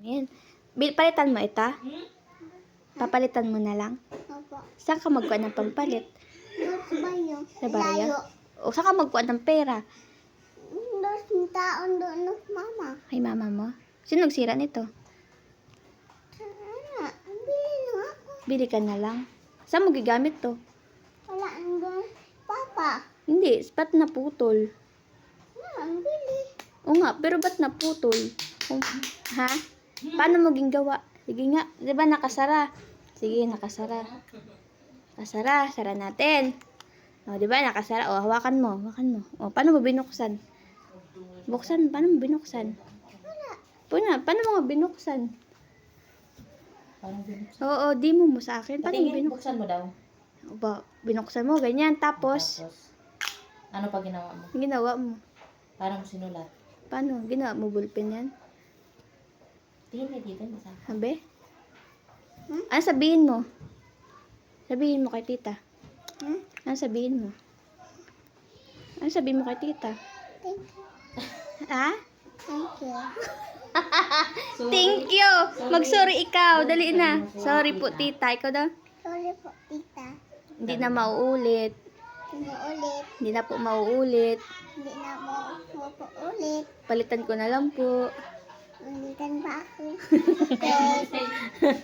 Ayan. Palitan mo ito? Papalitan mo na lang? Opo. Saan ka magkuha ng pampalit? Sa bayo. Sa bayo? Layo. O saan ka magkuha ng pera? Dos taon doon ng mama. Kay mama mo? Sino nagsira nito? Bili na ako. Bili ka na lang. Saan mo gigamit to? Wala ang doon. Papa. Hindi, ba't naputol? Ang bili. O nga, pero ba't naputol? Ha? Paano mo gawa? Sige nga, di ba nakasara? Sige, nakasara. Nakasara, sara natin. O, di ba nakasara? O, hawakan mo, hawakan mo. O, paano mo binuksan? Buksan, paano mo binuksan? Paano mo nga binuksan? Parang binuksan. Oo, demo mo sa akin. Paano mo binuksan? Buksan mo daw. Ba, binuksan mo, ganyan. Tapos, Ano pa ginawa mo? ginawa mo. Parang sinulat. Paano? Ginawa mo ballpen yan? Tingin ka dito, nasa. Sabi? Ano sabihin mo? Sabihin mo kay tita. Ano sabihin mo? Ano sabihin mo kay tita? Thank you. Ha? Thank you. Thank you! Mag-sorry ikaw. Dali na. Sorry po, tita. Ikaw daw? Sorry po, tita. Hindi na mauulit. Hindi ulit. Hindi na po mauulit. Hindi na mo po ulit. Palitan ko na lang po. Ulitan pa ako. Okay.